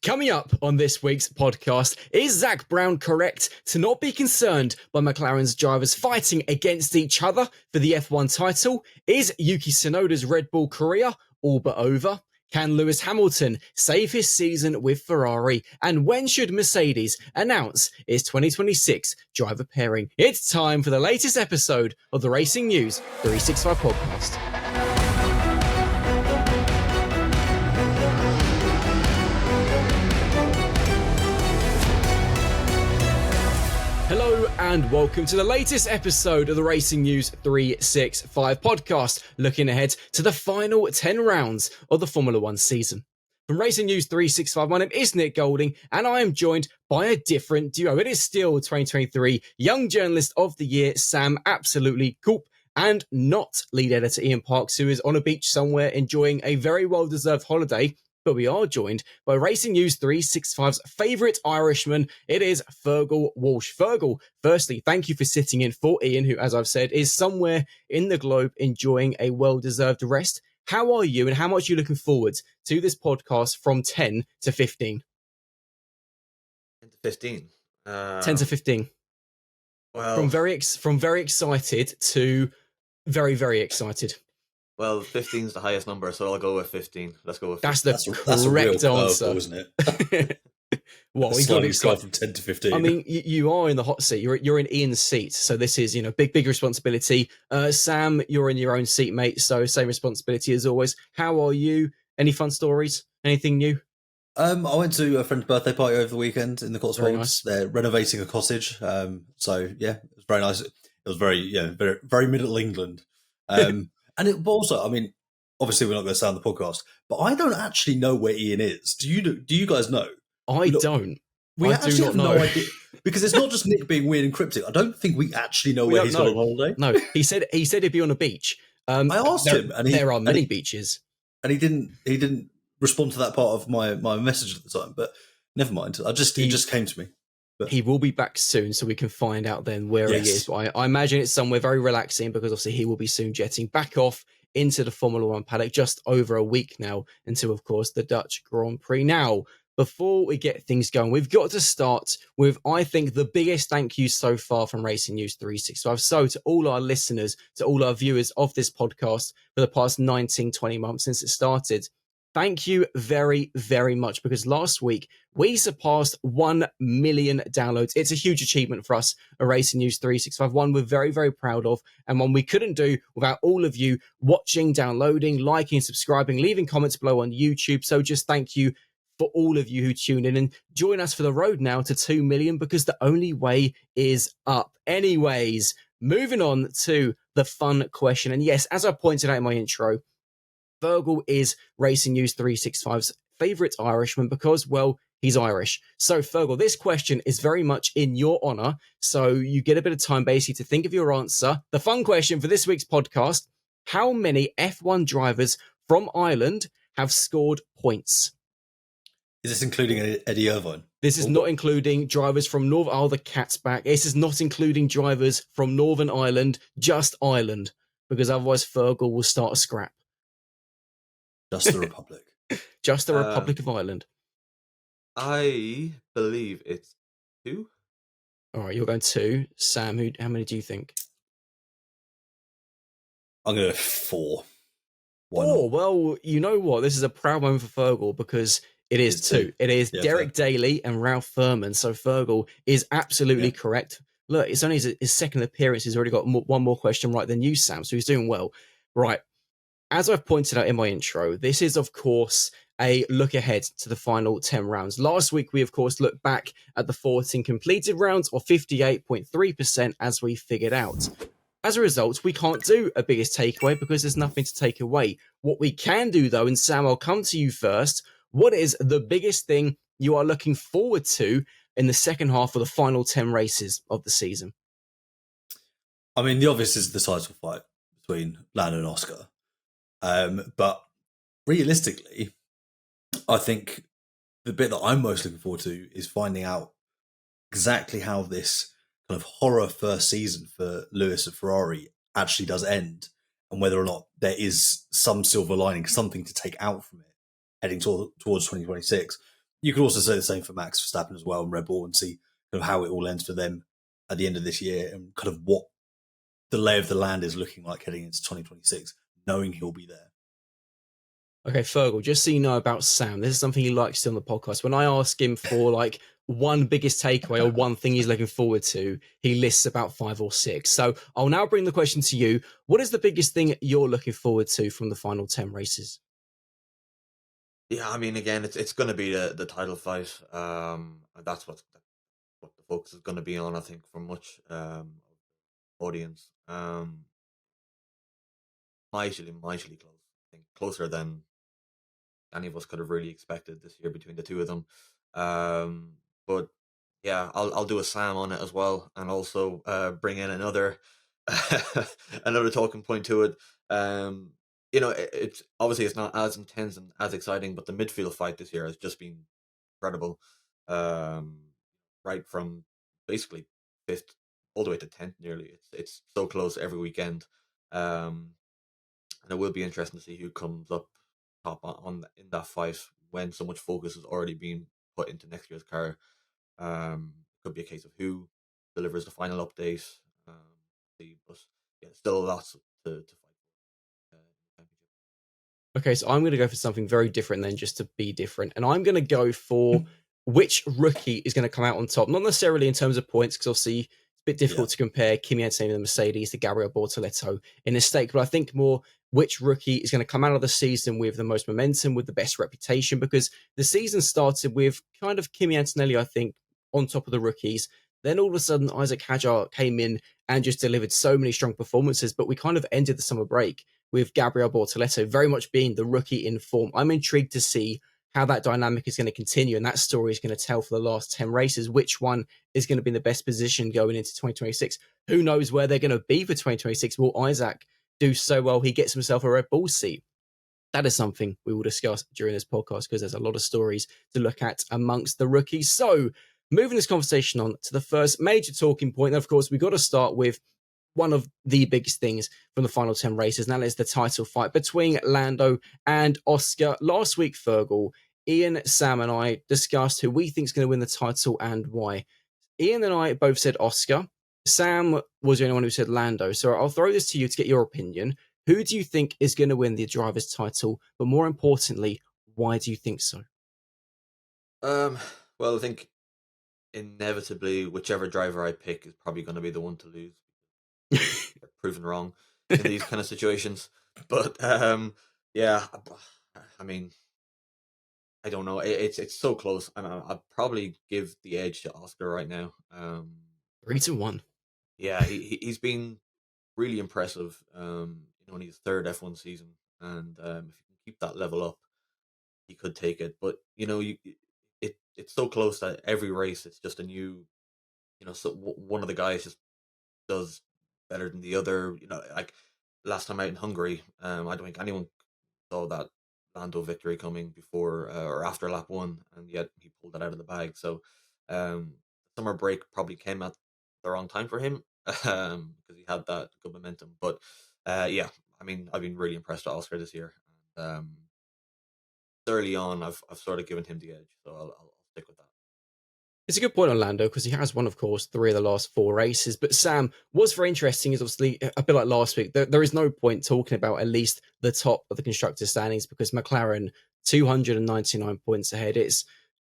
Coming up on this week's podcast, is Zach Brown correct to not be concerned by McLaren's drivers fighting against each other for the F1 title? Is Yuki Tsunoda's Red Bull career all but over? Can Lewis Hamilton save his season with Ferrari? And when should Mercedes announce its 2026 driver pairing? It's time for the latest episode of the Racing News 365 podcast. Hello and welcome to the latest episode of the Racing News 365 podcast, looking ahead to the final 10 rounds of the Formula One season. From Racing News 365, my name is Nick Golding and I am joined by a different duo. It is still 2023 Young Journalist of the Year, Sam Absolutely Coop, and not lead editor Ian Parks, who is on a beach somewhere enjoying a very well-deserved holiday. But we are joined by Racing News 365's favourite Irishman. It is Fergal Walsh. Fergal, firstly, thank you for sitting in for Ian, who, as I've said, is somewhere in the globe enjoying a well-deserved rest. How are you and how much are you looking forward to this podcast from 10 to 15? 10 to 15. 10 to 15. Well, From very excited to very, very excited. Well, 15 is the highest number, so I'll go with 15. Let's go with 15. That's the correct answer, isn't it? Well, we sliding scale from 10 to 15. I mean, you are in the hot seat. You're in Ian's seat, so this is big responsibility. Sam, you're in your own seat, mate. So same responsibility as always. How are you? Any fun stories? Anything new? I went to a friend's birthday party over the weekend in the Cotswolds. Nice. They're renovating a cottage, so yeah, it was very nice. It was very very Middle England. But also, I mean, obviously we're not going to sound the podcast, but I don't actually know where Ian is. Do you guys know? I don't. We I do actually not have know. no idea. Because it's not just Nick being weird and cryptic. I don't think we actually know where he's don't on know. holiday. No, he said he'd be on a beach. I asked him, and there are many beaches, and he didn't respond to that part of my message at the time. But never mind. It just came to me. But he will be back soon, so we can find out then where Yes. he is. But I imagine it's somewhere very relaxing because obviously he will be soon jetting back off into the Formula One paddock, just over a week now until, of course, the Dutch Grand Prix. Now, before we get things going, we've got to start with, I think, the biggest thank you so far from Racing News 365. So to all our listeners, to all our viewers of this podcast for the past 19, 20 months since it started, thank you very, very much, because last week we surpassed 1 million downloads. It's a huge achievement for us at Racing News 365, one we're very, very proud of, and one we couldn't do without all of you watching, downloading, liking, subscribing, leaving comments below on YouTube. So just thank you for all of you who tuned in and join us for the road now to 2 million, because the only way is up. Anyways, moving on to the fun question. And yes, as I pointed out in my intro, Fergal is Racing News 365's favourite Irishman because, well, he's Irish. So, Fergal, this question is very much in your honour, so you get a bit of time basically to think of your answer. The fun question for this week's podcast: how many F1 drivers from Ireland have scored points? is this including Eddie Irvine? This is not including drivers from Northern... Oh, the cat's back. This is not including drivers from Northern Ireland, just Ireland, because otherwise Fergal will start a scrap. Just the Republic. Just the Republic of Ireland. I believe it's 2. All right, you're going 2. Sam, how many do you think? I'm going to go 4. Why 4? not? Well, you know what? This is a proud moment for Fergal because it is 2. It is Derek Daly and Ralph Furman. So Fergal is absolutely correct. Look, it's only his second appearance. He's already got one more question right than you, Sam. So he's doing well. Right. As I've pointed out in my intro, this is, of course, a look ahead to the final 10 rounds. Last week, we, of course, looked back at the 14 completed rounds, or 58.3%, as we figured out. As a result, we can't do a biggest takeaway because there's nothing to take away. What we can do, though, and Sam, I'll come to you first, what is the biggest thing you are looking forward to in the second half of the final 10 races of the season? I mean, the obvious is the title fight between Lando and Oscar. But realistically, I think the bit that I'm most looking forward to is finding out exactly how this kind of horror first season for Lewis at Ferrari actually does end, and whether or not there is some silver lining, something to take out from it heading towards 2026. you could also say the same for Max Verstappen as well and Red Bull, and see kind of how it all ends for them at the end of this year, and kind of what the lay of the land is looking like heading into 2026, knowing he'll be there. Okay, Fergal, just so you know about Sam, this is something he likes to do on the podcast. When I ask him for like one biggest takeaway or one thing he's looking forward to, he lists about 5 or 6. So I'll now bring the question to you. What is the biggest thing you're looking forward to from the final 10 races? Yeah, I mean, again, it's going to be the title fight. And that's what the focus is going to be on, I think, for much audience. Mightily close. I think closer than any of us could have really expected this year between the two of them. But yeah, I'll do a Sam on it as well, and also bring in another another talking point to it. It's obviously it's not as intense and as exciting, but the midfield fight this year has just been incredible. Right from basically fifth all the way to 10th, nearly. It's so close every weekend. And it will be interesting to see who comes up top in that fight when so much focus has already been put into next year's car. Could be a case of who delivers the final update. But yeah, still lots to fight for. Okay, so I'm going to go for something very different than just to be different. And I'm going to go for which rookie is going to come out on top. Not necessarily in terms of points, because obviously it's a bit difficult to compare Kimi Antonelli and the Mercedes to Gabriel Bortoleto in a stake. But I think more which rookie is going to come out of the season with the most momentum, with the best reputation, because the season started with kind of Kimi Antonelli, I think, on top of the rookies. Then all of a sudden, Isaac Hadjar came in and just delivered so many strong performances. But we kind of ended the summer break with Gabriel Bortoleto very much being the rookie in form. I'm intrigued to see how that dynamic is going to continue, and that story is going to tell for the last 10 races which one is going to be in the best position going into 2026. Who knows where they're going to be for 2026? Will Isaac do so well he gets himself a Red Bull seat? That is something we will discuss during this podcast, because there's a lot of stories to look at amongst the rookies. So moving this conversation on to the first major talking point, and of course, we've got to start with one of the biggest things from the final 10 races, and that is the title fight between Lando and Oscar. Last week, Fergal, Ian, Sam, and I discussed who we think is going to win the title and why. Ian and I both said Oscar. Sam was the only one who said Lando. So I'll throw this to you to get your opinion. Who do you think is going to win the driver's title? But more importantly, why do you think so? Well, I think inevitably, whichever driver I pick is probably going to be the one to lose. Get proven wrong in these kind of situations. But yeah, I mean, I don't know. It's so close, and I'd probably give the edge to Oscar right now. 3-1. Yeah, he's been really impressive. In his third F1 season, and if he can keep that level up, he could take it. But it's so close that every race it's just a new. So one of the guys just does better than the other. Like last time out in Hungary, I don't think anyone saw that Lando victory coming before or after lap 1, and yet he pulled it out of the bag. So summer break probably came at the wrong time for him because he had that good momentum. But yeah, I mean, I've been really impressed with Oscar this year. And, early on, I've sort of given him the edge, so I'll stick with that. It's a good point on Lando, because he has won, of course, 3 of the last 4 races. But Sam, what's very interesting is obviously a bit like last week. There is no point talking about at least the top of the constructors' standings, because McLaren 299 points ahead. It's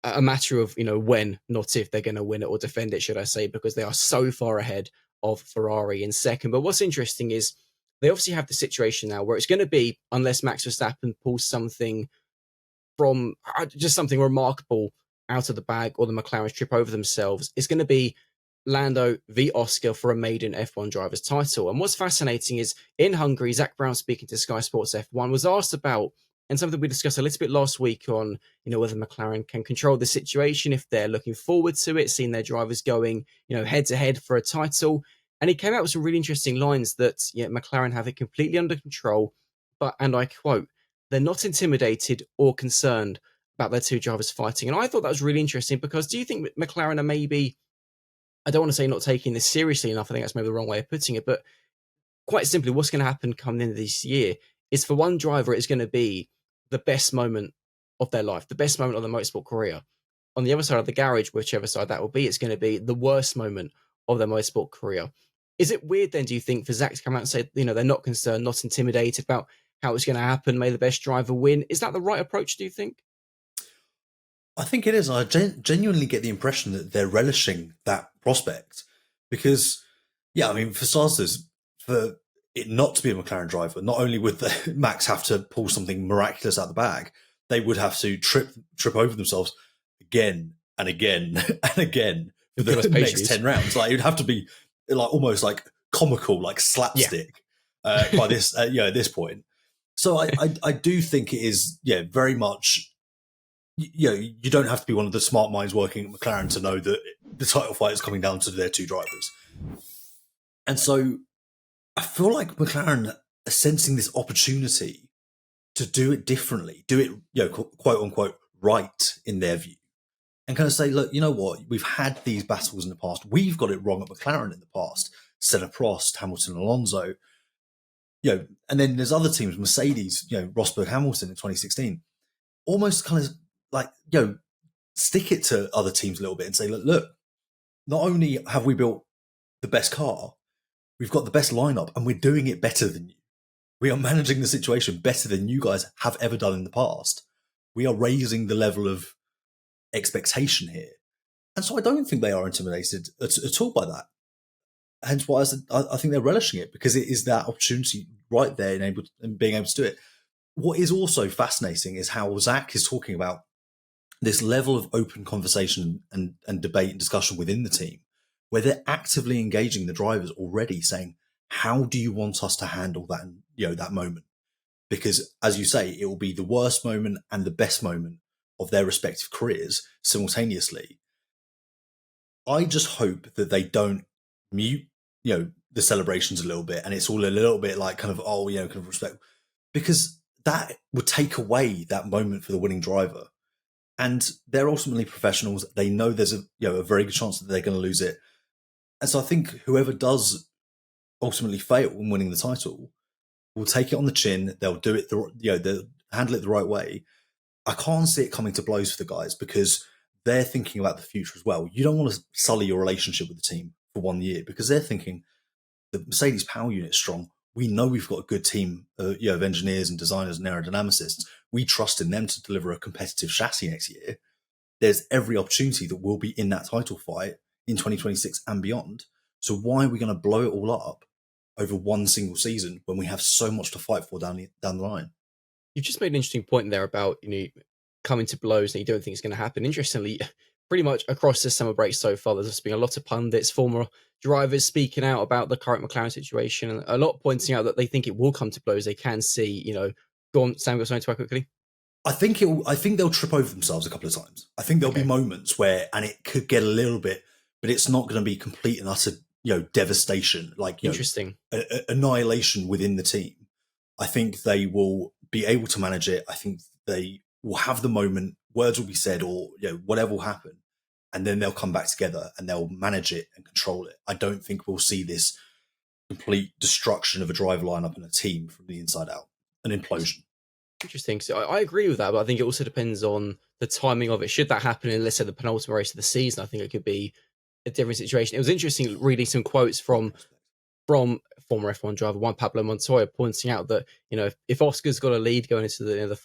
a matter of when, not if, they're going to win it or defend it, should I say, because they are so far ahead of Ferrari in second. But what's interesting is they obviously have the situation now where it's going to be, unless Max Verstappen pulls something from just something remarkable out of the bag, or the McLarens trip over themselves, it's going to be Lando v Oscar for a maiden F1 driver's title. And what's fascinating is in Hungary, Zach Brown, speaking to Sky Sports F1, was asked about, and something we discussed a little bit last week on, whether McLaren can control the situation, if they're looking forward to it, seeing their drivers going, head to head for a title. And he came out with some really interesting lines that, McLaren have it completely under control, but, and I quote, they're not intimidated or concerned about their 2 drivers fighting. And I thought that was really interesting, because do you think McLaren are maybe, I don't want to say not taking this seriously enough, I think that's maybe the wrong way of putting it, but quite simply, what's going to happen come the end of this year is, for one driver, it's going to be the best moment of their life, the best moment of their motorsport career. on the other side of the garage, whichever side that will be, it's going to be the worst moment of their motorsport career. Is it weird then, do you think, for Zach to come out and say, they're not concerned, not intimidated about how it's going to happen, may the best driver win? Is that the right approach, do you think? I think it is. I genuinely get the impression that they're relishing that prospect because, for starters, for it not to be a McLaren driver, not only would Max have to pull something miraculous out the bag, they would have to trip over themselves again and again and again for the next 10 rounds. Like, it would have to be like almost like comical, like slapstick by this, at this point. So I do think it is, very much. You don't have to be one of the smart minds working at McLaren to know that the title fight is coming down to their two drivers. And so I feel like McLaren are sensing this opportunity to do it differently, do it, quote unquote, right in their view. And kind of say, look, you know what? We've had these battles in the past. We've got it wrong at McLaren in the past. Senna, Prost, Hamilton, Alonso. And then there's other teams, Mercedes, Rosberg, Hamilton in 2016. Almost kind of like, stick it to other teams a little bit and say, look, not only have we built the best car, we've got the best lineup and we're doing it better than you. We are managing the situation better than you guys have ever done in the past. We are raising the level of expectation here. And so I don't think they are intimidated at all by that. Hence why I think they're relishing it, because it is that opportunity right there and being able to do it. What is also fascinating is how Zach is talking about this level of open conversation and debate and discussion within the team, where they're actively engaging the drivers already, saying, how do you want us to handle that, that moment? Because, as you say, it will be the worst moment and the best moment of their respective careers simultaneously. I just hope that they don't mute, the celebrations a little bit, and it's all a little bit like kind of respect, because that would take away that moment for the winning driver. And they're ultimately professionals. They know there's a very good chance that they're going to lose it. And so I think whoever does ultimately fail in winning the title will take it on the chin. They'll do it, they'll handle it the right way. I can't see it coming to blows for the guys because they're thinking about the future as well. You don't want to sully your relationship with the team for 1 year because they're thinking the Mercedes power unit's strong. We know we've got a good team of engineers and designers and aerodynamicists. We trust in them to deliver a competitive chassis next year. There's every opportunity that we'll be in that title fight in 2026 and beyond. So why are we going to blow it all up over one single season when we have so much to fight for down the line? You've just made an interesting point there about coming to blows and you don't think it's going to happen. Interestingly, pretty much across the summer break so far, there's been a lot of pundits, former drivers speaking out about the current McLaren situation, and a lot pointing out that they think it will come to blows. They can see, go on, Sam, got something to add quickly? I think they'll trip over themselves a couple of times. I think there'll be moments where, and it could get a little bit, but it's not going to be complete and utter, devastation, like interesting annihilation within the team. I think they will be able to manage it. I think they will have the moment, words will be said, or whatever will happen, and then they'll come back together and they'll manage it and control it. I don't think we'll see this complete destruction of a driver lineup and a team from the inside out, an implosion. Interesting. So I agree with that, but I think it also depends on the timing of it. Should that happen in, let's say, the penultimate race of the season, I think it could be a different situation. It was interesting reading some quotes from former F1 driver Juan Pablo Montoya, pointing out that if Oscar's got a lead going into the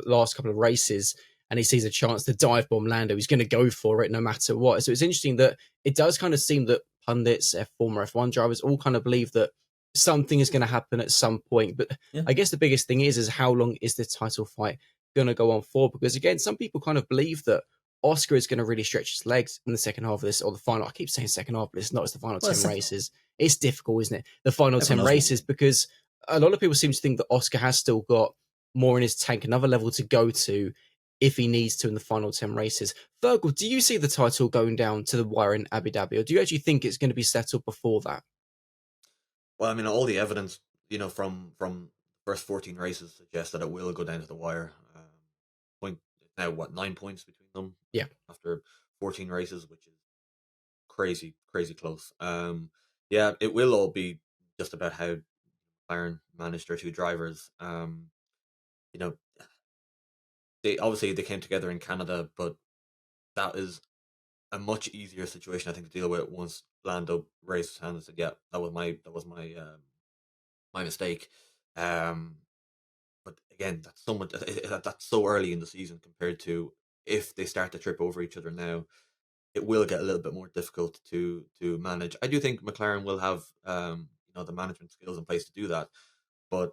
last couple of races, and he sees a chance to dive bomb Lando, he's going to go for it no matter what. So it's interesting that it does kind of seem that pundits, former F1 drivers, all kind of believe that something is going to happen at some point. But I guess the biggest thing is how long is the title fight going to go on for? Because again, some people kind of believe that Oscar is going to really stretch his legs in the second half of this, or the final. I keep saying second half, but it's not. It's the final 10 races. It's difficult, isn't it? The final 10 races, because a lot of people seem to think that Oscar has still got more in his tank, another level to go to if he needs to in the final 10 races. Fergal, do you see the title going down to the wire in Abu Dhabi, or do you actually think it's going to be settled before that? Well, I mean, all the evidence, from first 14 races suggests that it will go down to the wire. Point now, 9 points between them? Yeah. After 14 races, which is crazy close. Yeah, it will all be just about how McLaren managed their two drivers. They came together in Canada, but that is a much easier situation, I think, to deal with once Lando raised his hand and said, "Yeah, that was my mistake." Um, but again, that's so much. That's so early in the season compared to if they start to trip over each other now. It will get a little bit more difficult to manage. I do think McLaren will have the management skills in place to do that, but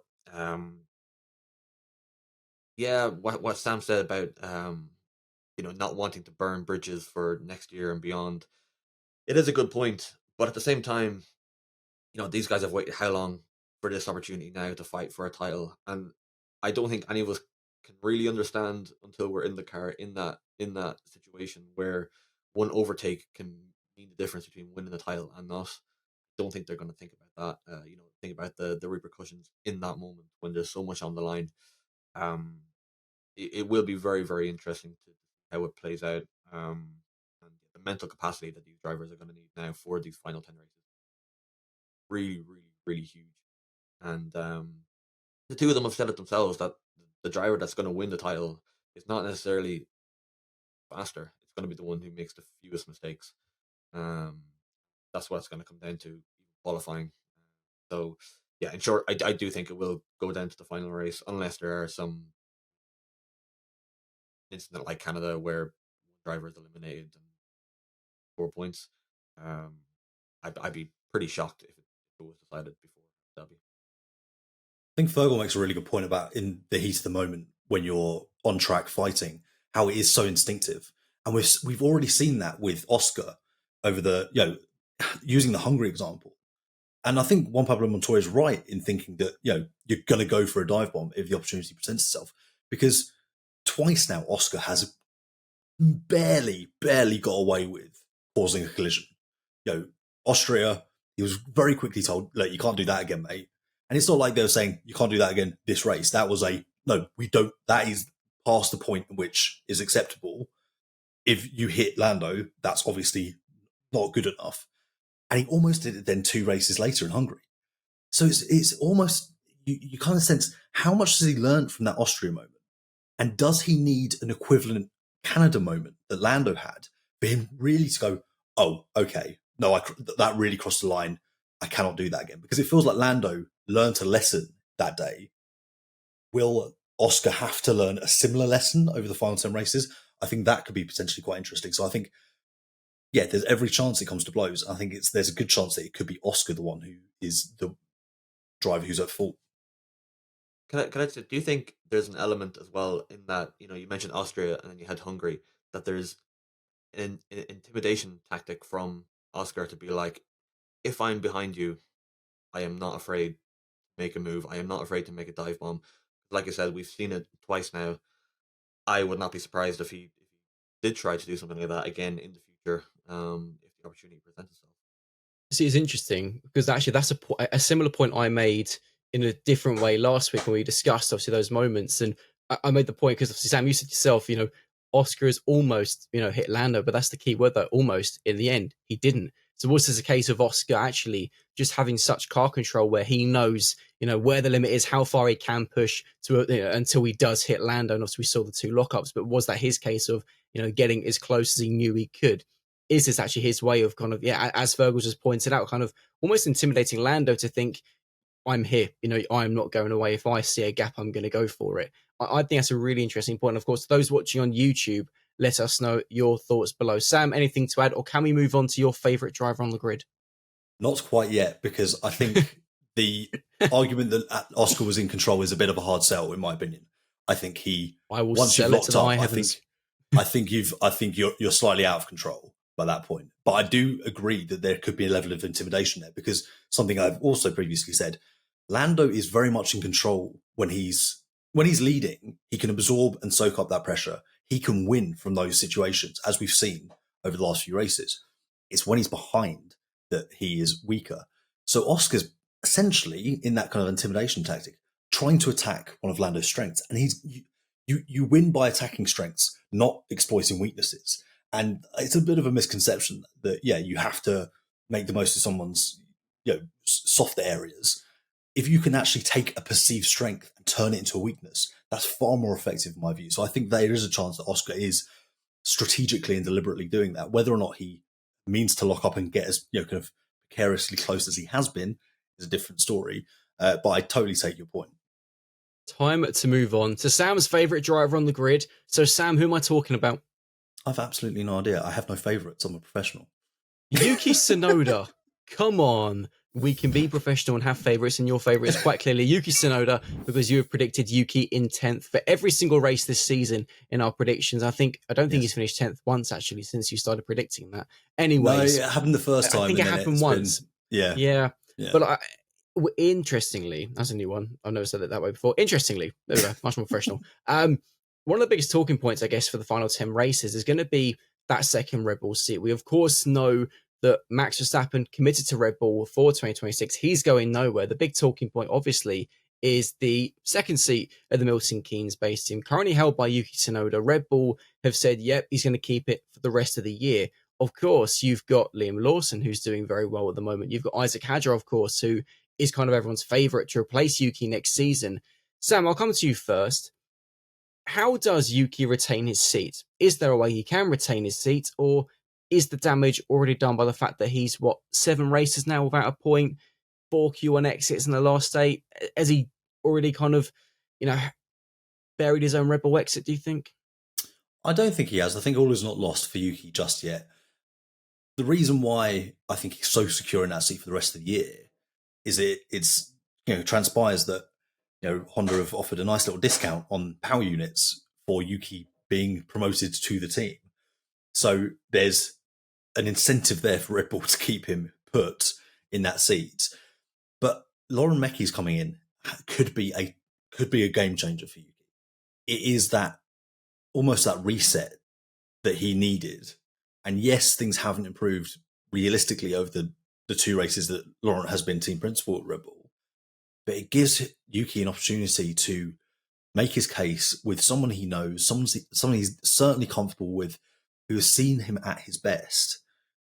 yeah, what Sam said about not wanting to burn bridges for next year and beyond, it is a good point. But at the same time, these guys have waited how long for this opportunity now to fight for a title, and I don't think any of us can really understand until we're in the car in that situation where one overtake can mean the difference between winning the title and not. Don't think they're going to think about that. Think about the repercussions in that moment when there's so much on the line. Um, it will be very, very interesting to see how it plays out. And the mental capacity that these drivers are going to need now for these final 10 races, really, really, really huge. And the two of them have said it themselves that the driver that's going to win the title is not necessarily faster. It's going to be the one who makes the fewest mistakes. That's what it's going to come down to qualifying. So, yeah, in short, I do think it will go down to the final race unless there are some incident like Canada where one driver is eliminated and 4 points. I'd be pretty shocked if it was decided before Derby. I think Fergal makes a really good point about in the heat of the moment when you're on track fighting, how it is so instinctive. And we've already seen that with Oscar over using the Hungary example. And I think Juan Pablo Montoya is right in thinking that, you're going to go for a dive bomb if the opportunity presents itself. Because twice now, Oscar has barely got away with causing a collision. Austria, he was very quickly told, look, you can't do that again, mate. And it's not like they were saying, you can't do that again this race. That was no, we don't, that is past the point in which is acceptable. If you hit Lando, that's obviously not good enough. And he almost did it then 2 races later in Hungary. So it's almost, you kind of sense, how much has he learned from that Austria moment? And does he need an equivalent Canada moment that Lando had for him really to go, oh, okay, no, that really crossed the line. I cannot do that again. Because it feels like Lando learned a lesson that day. Will Oscar have to learn a similar lesson over the final 10 races? I think that could be potentially quite interesting. So I think, yeah, there's every chance it comes to blows. I think there's a good chance that it could be Oscar, the one who is the driver who's at fault. Can I say, do you think there's an element as well in that, you mentioned Austria and then you had Hungary, that there's an intimidation tactic from Oscar to be like, if I'm behind you, I am not afraid to make a move. I am not afraid to make a dive bomb. Like I said, we've seen it twice now. I would not be surprised if he did try to do something like that again in the future, if the opportunity presents itself. See, it's interesting because actually that's a similar point I made in a different way last week when we discussed obviously those moments. And I made the point because obviously, Sam, you said yourself, Oscar has almost, hit Lando, but that's the key word, though, almost. In the end, he didn't. So was this a case of Oscar actually just having such car control where he knows, where the limit is, how far he can push to until he does hit Lando? And obviously we saw the 2 lockups, but was that his case of, getting as close as he knew he could? Is this actually his way of kind of, as Fergal just pointed out, kind of almost intimidating Lando to think, I'm here, I'm not going away. If I see a gap, I'm going to go for it. I think that's a really interesting point. And of course, those watching on YouTube, let us know your thoughts below. Sam, anything to add, or can we move on to your favourite driver on the grid? Not quite yet, because I think the argument that Oscar was in control is a bit of a hard sell, in my opinion. I think I will once sell you've it to the high heavens. I think you're slightly out of control by that point. But I do agree that there could be a level of intimidation there, because something I've also previously said, Lando is very much in control when he's leading. He can absorb and soak up that pressure. He can win from those situations, as we've seen over the last few races. It's when he's behind that he is weaker. So Oscar's essentially in that kind of intimidation tactic, trying to attack one of Lando's strengths. And you win by attacking strengths, not exploiting weaknesses. And it's a bit of a misconception that, you have to make the most of someone's, softer areas. If you can actually take a perceived strength and turn it into a weakness, that's far more effective in my view. So I think there is a chance that Oscar is strategically and deliberately doing that. Whether or not he means to lock up and get as kind of precariously close as he has been is a different story. But I totally take your point. Time to move on to Sam's favourite driver on the grid. So, Sam, who am I talking about? I've absolutely no idea. I have no favourites. I'm a professional. Yuki Tsunoda. Come on. We can be professional and have favourites, and your favourite is quite clearly Yuki Tsunoda, because you have predicted Yuki in 10th for every single race this season in our predictions. I don't think he's finished 10th once, actually, since you started predicting that. Anyways. No, it happened the first time. I think it happened once. Yeah. But interestingly, that's a new one. I've never said it that way before. Interestingly, there we go, much more professional. One of the biggest talking points, I guess, for the final 10 races is going to be that second Red Bull seat. We, of course, know that Max Verstappen committed to Red Bull for 2026. He's going nowhere. The big talking point, obviously, is the second seat at the Milton Keynes-based team, currently held by Yuki Tsunoda. Red Bull have said, yep, he's going to keep it for the rest of the year. Of course, you've got Liam Lawson, who's doing very well at the moment. You've got Isaac Hadjar, of course, who is kind of everyone's favourite to replace Yuki next season. Sam, I'll come to you first. How does Yuki retain his seat? Is there a way he can retain his seat, or is the damage already done by the fact that he's, 7 races now without a point, 4 Q1 exits in the last 8? Has he already kind of, buried his own Red Bull exit, do you think? I don't think he has. I think all is not lost for Yuki just yet. The reason why I think he's so secure in that seat for the rest of the year is it's transpires that Honda have offered a nice little discount on power units for Yuki being promoted to the team. So there's an incentive there for Red Bull to keep him put in that seat. But Lauren Mecky's coming in could be a game changer for Yuki. It is that almost that reset that he needed. And yes, things haven't improved realistically over the 2 races that Laurent has been team principal at Red Bull. But it gives Yuki an opportunity to make his case with someone he knows, someone he's certainly comfortable with, who has seen him at his best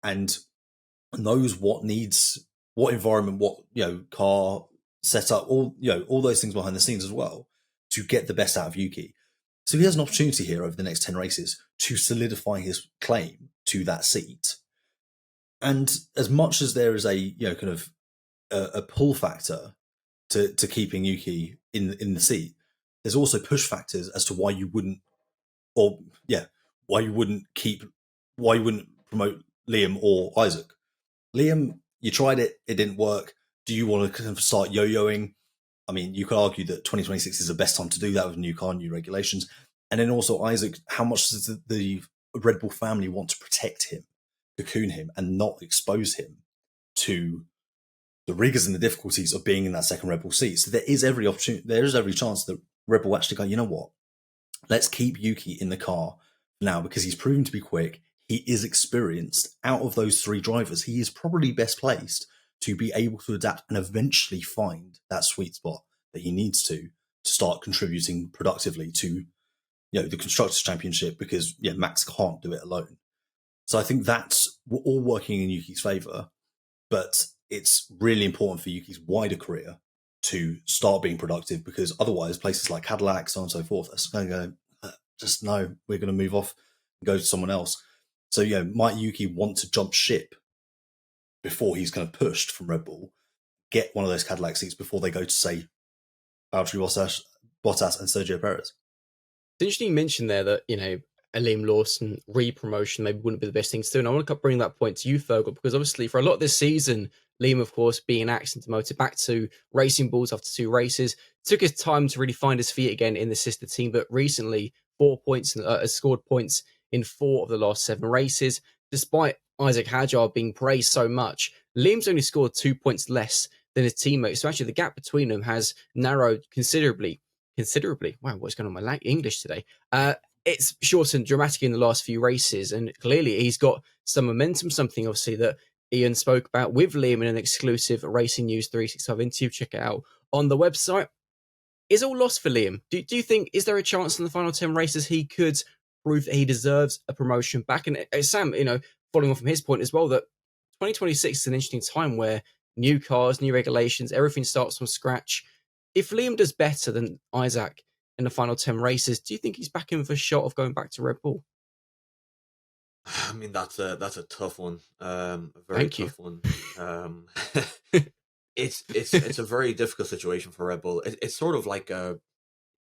and knows what environment, what car setup, all those things behind the scenes as well, to get the best out of Yuki. So he has an opportunity here over the next 10 races to solidify his claim to that seat. And as much as there is a a pull factor to keeping Yuki in the seat, there's also push factors as to why you wouldn't promote Liam or Isaac. Liam, you tried it didn't work. Do you want to kind of start yo-yoing? I mean, you could argue that 2026 is the best time to do that with new car, new regulations. And then also Isaac, how much does the Red Bull family want to protect him, cocoon him, and not expose him to the rigors and the difficulties of being in that second Red Bull seat? So there is every chance that Red Bull actually go, you know what? Let's keep Yuki in the car now because he's proven to be quick. He is experienced. Out of those 3 drivers, he is probably best placed to be able to adapt and eventually find that sweet spot that he needs to start contributing productively to the Constructors' Championship, because Max can't do it alone. So I think that's all working in Yuki's favour, but it's really important for Yuki's wider career to start being productive, because otherwise places like Cadillac, so on and so forth, are going to go, just no, we're going to move off and go to someone else. So, might Yuki want to jump ship before he's kind of pushed from Red Bull, get one of those Cadillac seats before they go to, say, Valtteri Bottas and Sergio Perez? It's interesting you mentioned there that, a Liam Lawson re-promotion maybe wouldn't be the best thing to do. And I want to bring that point to you, Fergal, because obviously for a lot of this season, Liam, of course, being accident demoted back to Racing Bulls after 2 races, took his time to really find his feet again in the sister team, but recently 4 points has scored points in 4 of the last 7 races. Despite Isaac Hadjar being praised so much, Liam's only scored 2 points less than his teammates. So actually the gap between them has narrowed considerably. Wow, what's going on with my English today? It's shortened dramatically in the last few races, and clearly he's got some momentum, something obviously that Ian spoke about with Liam in an exclusive Racing News 365 interview. Check it out on the website. Is all lost for Liam? Do you think, is there a chance in the final 10 races he could prove that he deserves a promotion back? And Sam, following on from his point as well, that 2026 is an interesting time where new cars, new regulations, everything starts from scratch. If Liam does better than Isaac in the final 10 races, do you think he's back in for a shot of going back to Red Bull? I mean, that's a tough one. A very Thank you. tough one. Um, it's a very difficult situation for Red Bull. It's sort of like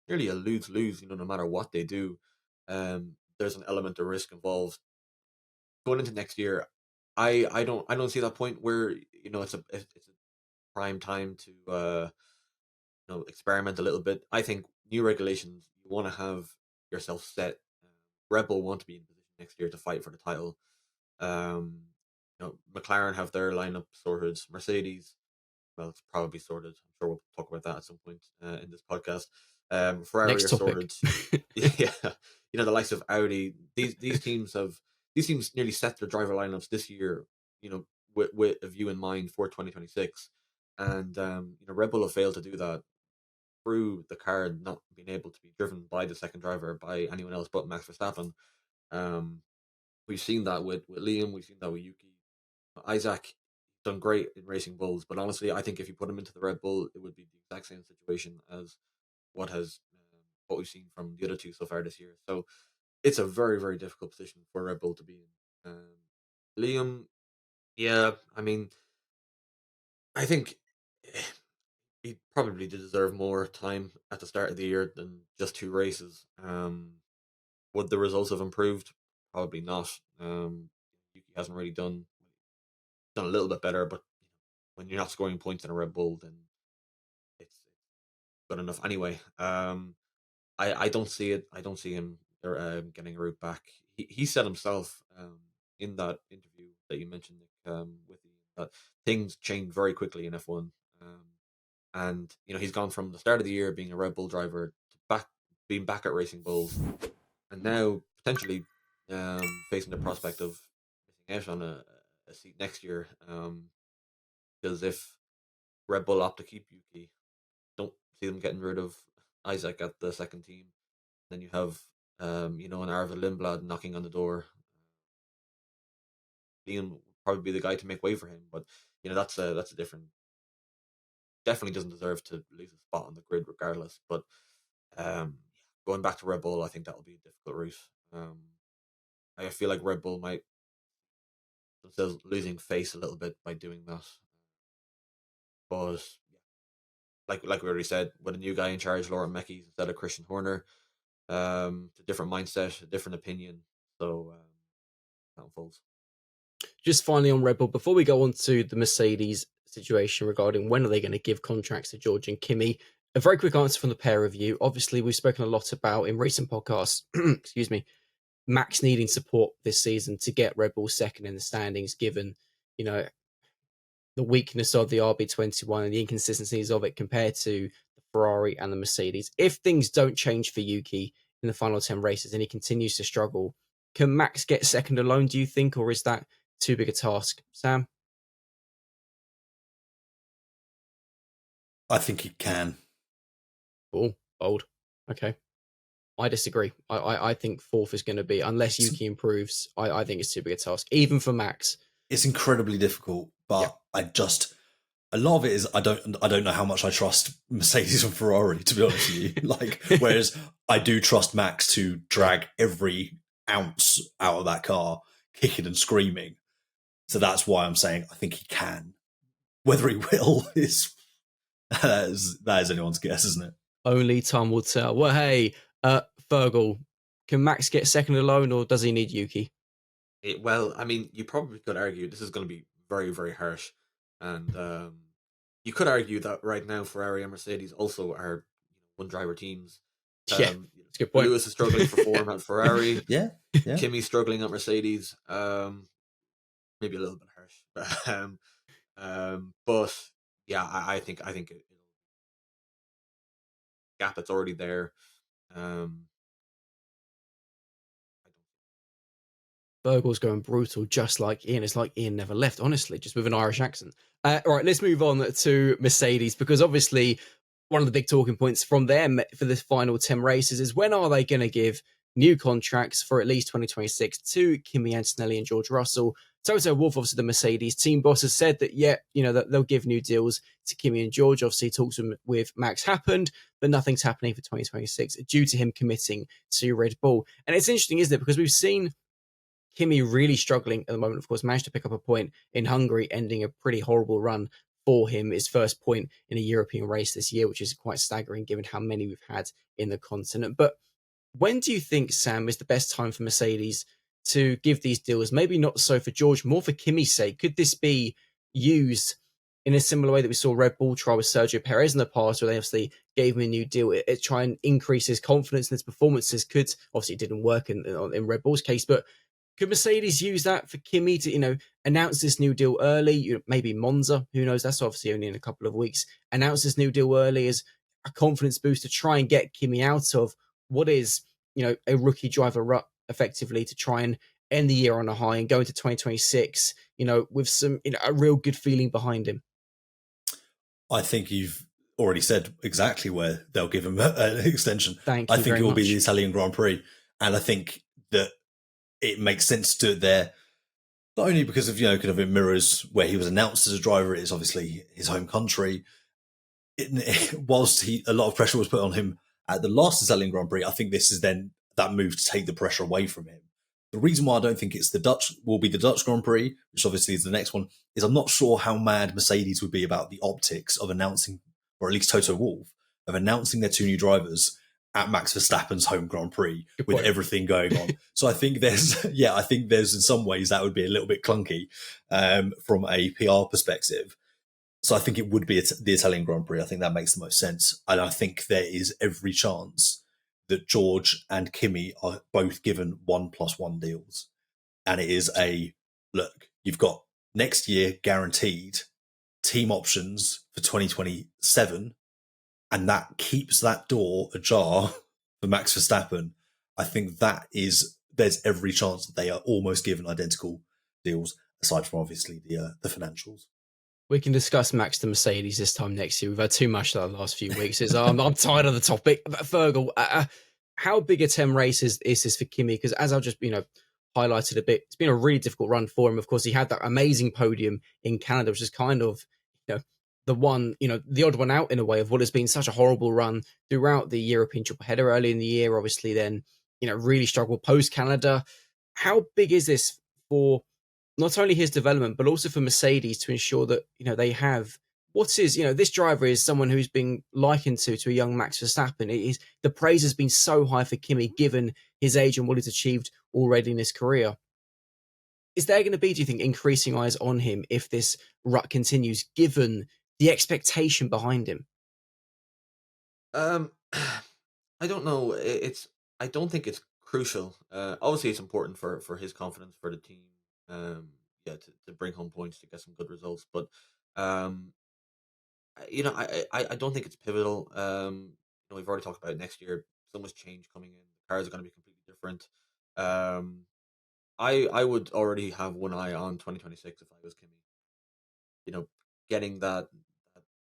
nearly a lose-lose. No matter what they do, there's an element of risk involved going into next year. I don't see that point where it's a prime time to experiment a little bit. I think new regulations, you want to have yourself set. Red Bull want to be in position next year to fight for the title. Um, McLaren have their lineup sorted. Mercedes, well, it's probably sorted. I'm sure we'll talk about that at some point in this podcast. Ferrari Next are topic. sorted. Yeah, the likes of Audi. These teams nearly set their driver lineups this year. With a view in mind for 2026, and Red Bull have failed to do that through the car not being able to be driven by the second driver by anyone else but Max Verstappen. Um, we've seen that with Liam. We've seen that with Yuki. Isaac done great in racing bulls, but honestly, I think if you put him into the Red Bull, it would be the exact same situation as what we've seen from the other two so far this year. So it's a very very difficult position for Red Bull to be in. Liam, yeah, I mean, I think he probably did deserve more time at the start of the year than just 2 races. Would the results have improved? Probably not. Yuki hasn't really done a little bit better, but when you're not scoring points in a Red Bull, then it's good enough anyway. I don't see it. I don't see him getting a route back. He said himself in that interview that you mentioned, Nick, with you, that things change very quickly in F1. And he's gone from the start of the year being a Red Bull driver to being back at Racing Bulls, and now potentially facing the prospect of missing out on a seat next year. Because if Red Bull opt to keep Yuki, don't see them getting rid of Isaac at the second team. Then you have an Arvid Lindblad knocking on the door. Liam would probably be the guy to make way for him, but that's a different. Definitely doesn't deserve to lose a spot on the grid regardless. But going back to Red Bull, I think that'll be a difficult route. I feel like Red Bull might themselves losing face a little bit by doing that. But like we already said, with a new guy in charge, Laurent Mekies instead of Christian Horner, it's a different mindset, a different opinion. So that unfolds. Just finally on Red Bull, before we go on to the Mercedes situation regarding when are they going to give contracts to George and Kimi, a very quick answer from the pair of you. Obviously, we've spoken a lot about in recent podcasts, excuse me, Max needing support this season to get Red Bull second in the standings, given, the weakness of the RB21 and the inconsistencies of it compared to the Ferrari and the Mercedes. If things don't change for Yuki in the final 10 races and he continues to struggle, can Max get second alone, do you think, or is that too big a task? Sam? I think he can. Oh, bold. Okay. I disagree. I think fourth is going to be, unless Yuki improves, I think it's too big a task, even for Max. It's incredibly difficult, but a lot of it is I don't know how much I trust Mercedes and Ferrari, to be honest with you. Whereas I do trust Max to drag every ounce out of that car, kicking and screaming. So that's why I'm saying I think he can. Whether he will is that is anyone's guess, isn't it? Only time will tell. Well, hey, Fergal, can Max get second alone, or does he need Yuki? Well, I mean, you probably could argue this is going to be very, very harsh, and you could argue that right now Ferrari and Mercedes also are one-driver teams. Yeah, that's a good point. Lewis is struggling for form at Ferrari. Yeah. Kimi's struggling at Mercedes. Maybe a little bit harsh, but yeah, I think gap that's already there. Fergal's going brutal, just like Ian. It's like Ian never left, honestly, just with an Irish accent. All right, let's move on to Mercedes, because obviously one of the big talking points from them for this final 10 races is when are they going to give new contracts for at least 2026 to Kimi Antonelli and George Russell. Toto Wolff, obviously the Mercedes team boss, has said that, that they'll give new deals to Kimi and George. Obviously, talks with Max happened, but nothing's happening for 2026 due to him committing to Red Bull. And it's interesting, isn't it? Because we've seen Kimi really struggling at the moment. Of course, managed to pick up a point in Hungary, ending a pretty horrible run for him. His first point in a European race this year, which is quite staggering given how many we've had in the continent. But when do you think, Sam, is the best time for Mercedes to give these deals? Maybe not so for George, more for Kimi's sake. Could this be used in a similar way that we saw Red Bull try with Sergio Perez in the past, where they obviously gave him a new deal, it try and increase his confidence in his performances? Could, obviously it didn't work in Red Bull's case, but could Mercedes use that for Kimi to, announce this new deal early? Maybe Monza, who knows? That's obviously only in a couple of weeks. Announce this new deal early as a confidence boost to try and get Kimi out of what is, a rookie driver rut effectively, to try and end the year on a high and go into 2026, with some, a real good feeling behind him. I think you've already said exactly where they'll give him an extension. Thank you. I think very it will much. be the Italian Grand Prix. And I think that it makes sense to do it there, not only because of, kind of it mirrors where he was announced as a driver. It is obviously his home country. Whilst a lot of pressure was put on him at the last Italian Grand Prix, I think this is then that move to take the pressure away from him. The reason why I don't think it's the Dutch Grand Prix, which obviously is the next one, is I'm not sure how mad Mercedes would be about the optics of announcing, or at least Toto Wolff, of announcing their two new drivers at Max Verstappen's home Grand Prix with everything going on. So I think there's in some ways that would be a little bit clunky from a PR perspective. So I think it would be the Italian Grand Prix. I think that makes the most sense. And I think there is every chance that George and Kimi are both given 1+1 deals. And it is look, you've got next year guaranteed team options for 2027. And that keeps that door ajar for Max Verstappen. I think there's every chance that they are almost given identical deals, aside from obviously the financials. We can discuss Max to Mercedes this time next year. We've had too much the last few weeks. I'm tired of the topic. Fergal, how big a 10 race is this for Kimi? Because as I've just highlighted a bit, it's been a really difficult run for him. Of course, he had that amazing podium in Canada, which is kind of the one, the odd one out in a way of what has been such a horrible run throughout the European triple header early in the year. Obviously, then really struggled post Canada. How big is this for not only his development, but also for Mercedes to ensure that, they have this driver is someone who's been likened to a young Max Verstappen. The praise has been so high for Kimi, given his age and what he's achieved already in his career. Is there going to be, do you think, increasing eyes on him if this rut continues, given the expectation behind him? I don't know. I don't think it's crucial. Obviously, it's important for his confidence, for the team. To bring home points, to get some good results. But I don't think it's pivotal. We've already talked about it next year. So much change coming in. The cars are going to be completely different. I would already have one eye on 2026 if I was Kimi. Getting that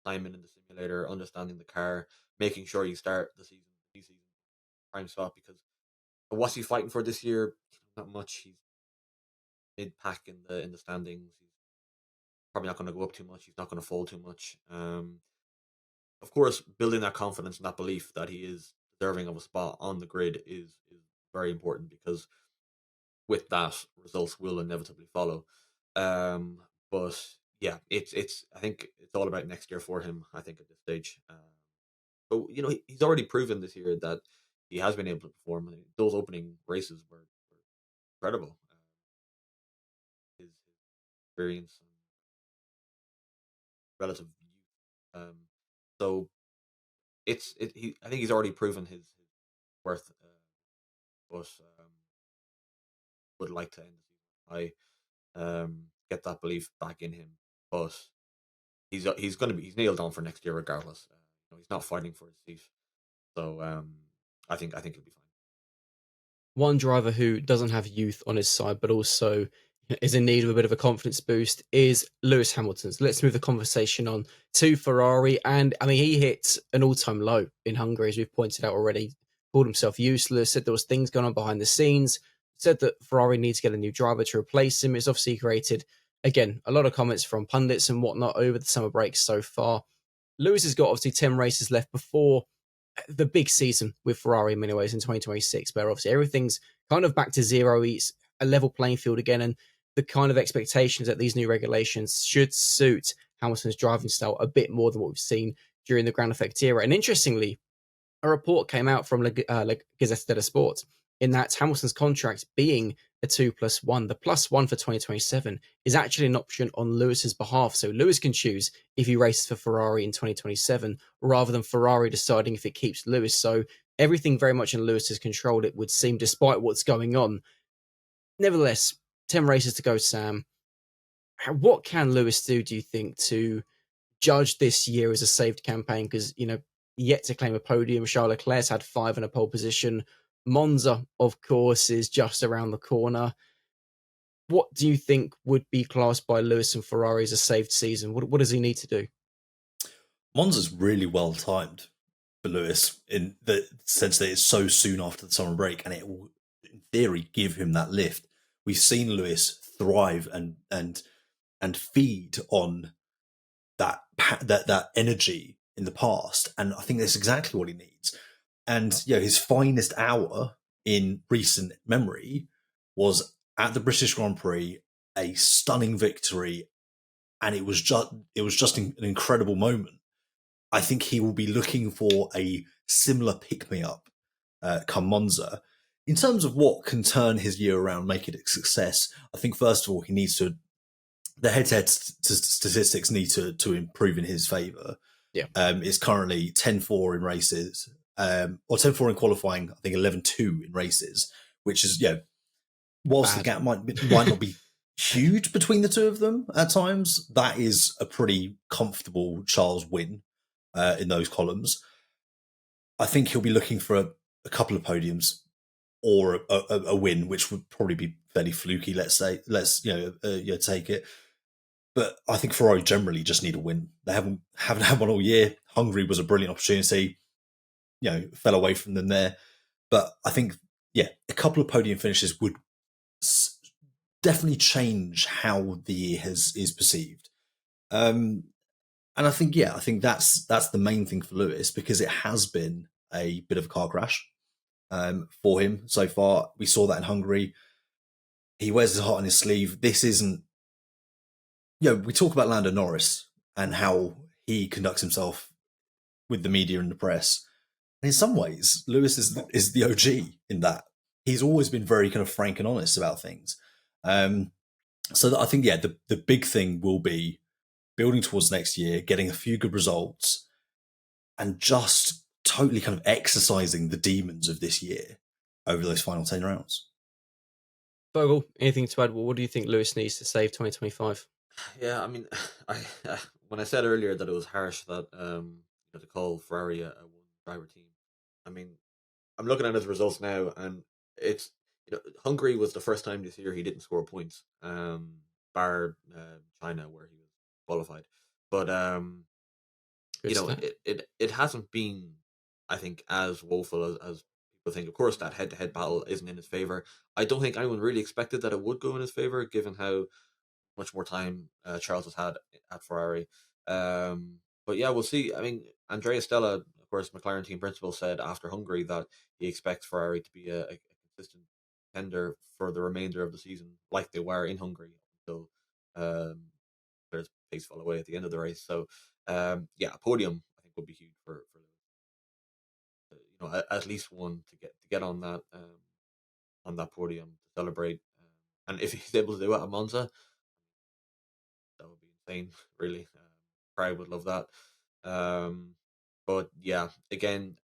time in the simulator, understanding the car, making sure you start the season prime spot, because what's he fighting for this year? Not much. He's mid-pack in the standings. He's probably not going to go up too much. He's not going to fall too much. Of course, building that confidence and that belief that he is deserving of a spot on the grid is very important, because with that, results will inevitably follow. But yeah, it's I think it's all about next year for him, I think, at this stage. But he's already proven this year that he has been able to perform. Those opening races were incredible. His experience and relative youth. So I think he's already proven his worth. But would like to end the season. I get that belief back in him, but he's nailed on for next year regardless. He's not fighting for his seat, so I think he'll be fine. One driver who doesn't have youth on his side, but also is in need of a bit of a confidence boost, is Lewis Hamilton. So let's move the conversation on to Ferrari. And I mean, he hit an all-time low in Hungary, as we've pointed out already. Called himself useless, said there was things going on behind the scenes, said that Ferrari needs to get a new driver to replace him. It's obviously created, again, a lot of comments from pundits and whatnot over the summer break so far. Lewis has got obviously 10 races left before the big season with Ferrari in many ways in 2026, where obviously everything's kind of back to zero. He's a level playing field again, and the kind of expectations that these new regulations should suit Hamilton's driving style a bit more than what we've seen during the Grand Effect era. And interestingly, a report came out from La Gazzetta dello Sport in that Hamilton's contract being a 2+1, the +1 for 2027 is actually an option on Lewis's behalf. So Lewis can choose if he races for Ferrari in 2027 rather than Ferrari deciding if it keeps Lewis. So everything very much in Lewis's control, it would seem, despite what's going on. Nevertheless, 10 races to go, Sam. What can Lewis do you think, to judge this year as a saved campaign? Because, yet to claim a podium. Charles Leclerc's had 5 in a pole position. Monza, of course, is just around the corner. What do you think would be classed by Lewis and Ferrari as a saved season? What does he need to do? Monza's really well timed for Lewis in the sense that it's so soon after the summer break, and it will, in theory, give him that lift. We've seen Lewis thrive and feed on that energy in the past, and I think that's exactly what he needs. And his finest hour in recent memory was at the British Grand Prix, a stunning victory, and it was just an incredible moment. I think he will be looking for a similar pick-me-up come Monza. In terms of what can turn his year around, make it a success, I think first of all he needs to. The head-to-head statistics need to improve in his favour. Yeah, it's currently 10-4 in races, or 10-4 in qualifying. I think 11-2 in races, which is whilst the gap might not be huge between the two of them at times, that is a pretty comfortable Charles win in those columns. I think he'll be looking for a couple of podiums or a win, which would probably be fairly fluky. Let's take it. But I think Ferrari generally just need a win. They haven't had one all year. Hungary was a brilliant opportunity. Fell away from them there. But I think, a couple of podium finishes would definitely change how the year is perceived. And I think that's the main thing for Lewis, because it has been a bit of a car crash for him so far. We saw that in Hungary. He wears his heart on his sleeve. This isn't. We talk about Lando Norris and how he conducts himself with the media and the press. And in some ways, Lewis is the OG in that. He's always been very kind of frank and honest about things. So that I think, the big thing will be building towards next year, getting a few good results, and just totally kind of exercising the demons of this year over those final 10 rounds. Bogle, anything to add? What do you think Lewis needs to save 2025? Yeah, I mean, when I said earlier that it was harsh that to call Ferrari a one-driver team, I mean, I'm looking at his results now, and it's Hungary was the first time this year he didn't score points, bar China where he was qualified, but it hasn't been, I think, as woeful as people think. Of course, that head-to-head battle isn't in his favor. I don't think anyone really expected that it would go in his favor, given how much more time Charles has had at Ferrari. But we'll see. I mean, Andrea Stella, of course, McLaren team principal, said after Hungary that he expects Ferrari to be a consistent contender for the remainder of the season, like they were in Hungary until there's pace fall away at the end of the race. So, a podium I think would be huge for at least one to get on that podium to celebrate. And if he's able to do it at Monza, that would be insane, really. Crowd would love that. But again,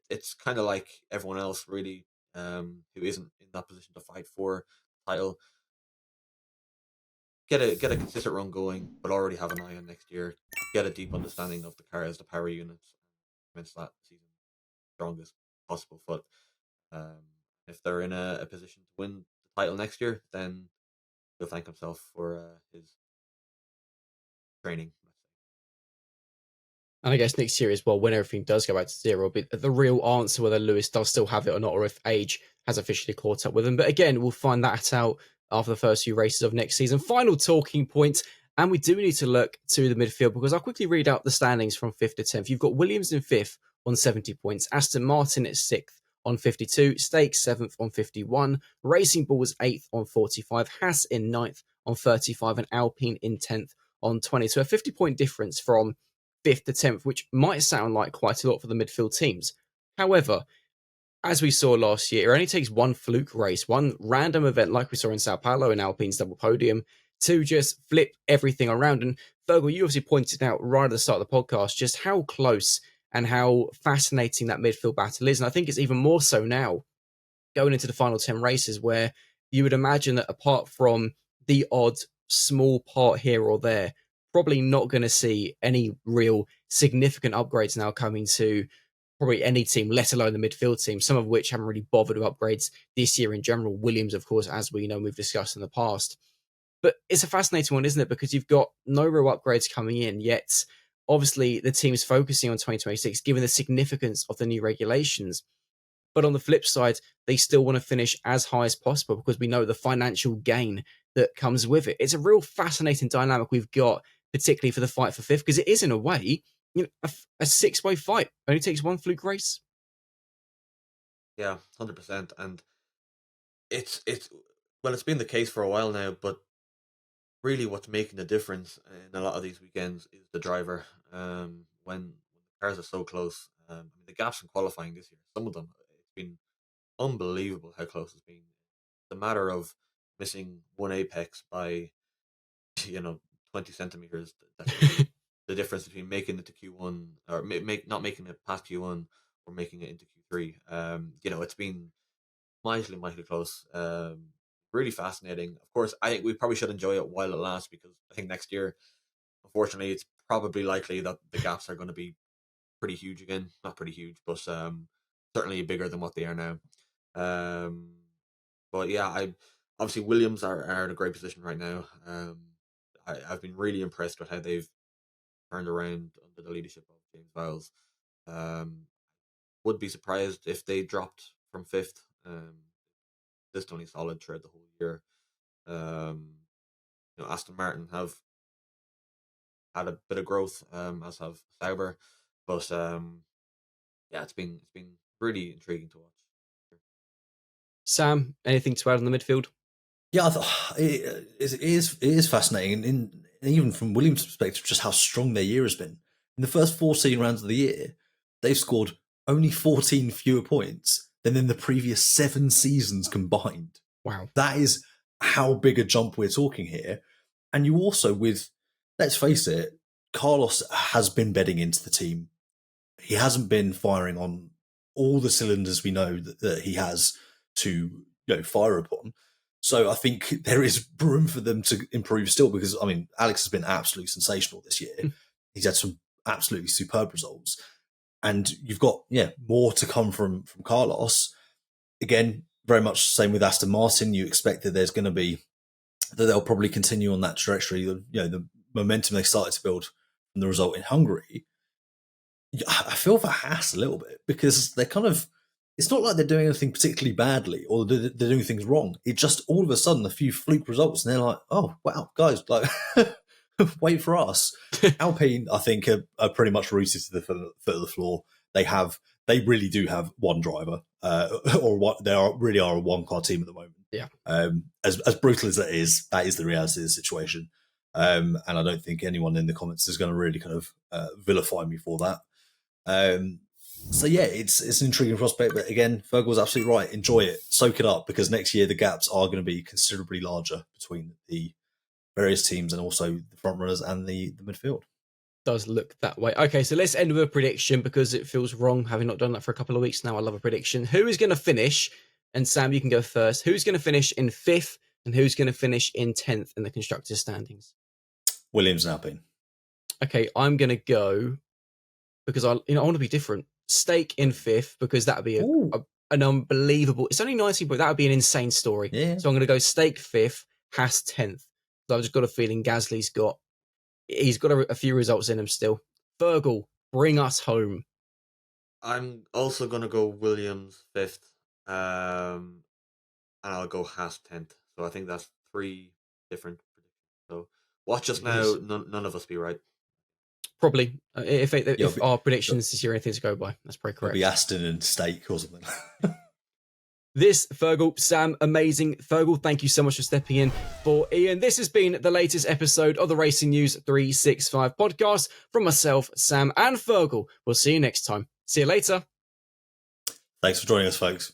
it's kind of like everyone else, really, who isn't in that position to fight for the title. Get a consistent run going, but already have an eye on next year. Get a deep understanding of the cars, the power units, commence that season strongest possible foot. If they're in a position to win the title next year, then he'll thank himself for his training. And I guess next year as well, when everything does go back to zero, will be the real answer whether Lewis does still have it or not, or if age has officially caught up with him. But again, we'll find that out after the first few races of next season. Final talking point, and we do need to look to the midfield, because I'll quickly read out the standings from 5th to 10th. You've got Williams in 5th on 70 points, Aston Martin at 6th on 52, Stake 7th on 51, Racing Bulls 8th on 45, Haas in 9th on 35, and Alpine in 10th on 20. So a 50-point difference from 5th to 10th, which might sound like quite a lot for the midfield teams. However, as we saw last year, it only takes one fluke race, one random event like we saw in Sao Paulo in Alpine's double podium to just flip everything around. And Fergal, you obviously pointed out right at the start of the podcast just how close and how fascinating that midfield battle is. And I think it's even more so now going into the final 10 races where you would imagine that apart from the odd small part here or there, probably not going to see any real significant upgrades now coming to probably any team, let alone the midfield team, some of which haven't really bothered with upgrades this year in general. Williams, of course, as we know, we've discussed in the past. But it's a fascinating one, isn't it? Because you've got no real upgrades coming in, yet obviously the team is focusing on 2026, given the significance of the new regulations. But on the flip side, they still want to finish as high as possible because we know the financial gain that comes with it. It's a real fascinating dynamic we've got, particularly for the fight for fifth, because it is, in a way, a six-way fight. Only takes one fluke race. Yeah, 100%. And it's been the case for a while now, but really what's making the difference in a lot of these weekends is the driver. When the cars are so close, the gaps in qualifying this year, some of them, it's been unbelievable how close it's been. The matter of missing one apex by 20 centimeters. That's the difference between making it to Q1 or not making it past Q1 or making it into Q3. It's been mightily close. Really fascinating. Of course, I think we probably should enjoy it while it lasts because I think next year, unfortunately, it's probably likely that the gaps are going to be pretty huge again. Not pretty huge, but certainly bigger than what they are now. But yeah, obviously Williams are in a great position right now. I've been really impressed with how they've turned around under the leadership of James Vowles. Would be surprised if they dropped from fifth. This only solid throughout the whole year. Aston Martin have had a bit of growth, as have Sauber, but it's been really intriguing to watch. Sam, anything to add on the midfield? Yeah, I thought it is fascinating, and even from Williams' perspective, just how strong their year has been. In the first 14 rounds of the year, they've scored only 14 fewer points than in the previous 7 seasons combined. Wow. That is how big a jump we're talking here. And you also, let's face it, Carlos has been bedding into the team. He hasn't been firing on all the cylinders we know that he has to fire upon. So I think there is room for them to improve still because, Alex has been absolutely sensational this year. He's had some absolutely superb results. And you've got, more to come from Carlos. Again, very much the same with Aston Martin. You expect that that they'll probably continue on that trajectory. The momentum they started to build from the result in Hungary. I feel for Haas a little bit because they're it's not like they're doing anything particularly badly or they're doing things wrong. It just all of a sudden a few fluke results and they're like, oh, wow, guys, like, wait for us. Alpine, I think, are pretty much rooted to the foot of the floor. They really do have one driver, or what they really are a one-car team at the moment. Yeah. As brutal as that is the reality of the situation. And I don't think anyone in the comments is going to really kind of vilify me for that. So yeah, it's an intriguing prospect, but again, Fergal was absolutely right. Enjoy it, soak it up, because next year the gaps are going to be considerably larger between the various teams and also the front runners and the midfield. Does look that way. Okay, so let's end with a prediction because it feels wrong having not done that for a couple of weeks now. I love a prediction. Who is going to finish? And Sam, you can go first. Who's going to finish in 5th and who's going to finish in 10th in the constructors' standings? Williams and Alpine. Okay, I'm going to go because I want to be different. Stake in 5th because that would be an unbelievable. It's only 19 points. That would be an insane story. Yeah. So I'm going to go Stake 5th, Haas 10th. So I've just got a feeling Gasly's got a few results in him still. Fergal, bring us home. I'm also going to go Williams 5th, and I'll go Haas 10th. So I think that's 3 different predictions. So watch us now. None of us be right. Probably. If It'll our predictions this year are anything to go by. That's probably It'll correct. be Aston and steak or something. This, Fergal, Sam, amazing. Fergal, thank you so much for stepping in for Ian. This has been the latest episode of the Racing News 365 podcast from myself, Sam, and Fergal. We'll see you next time. See you later. Thanks for joining us, folks.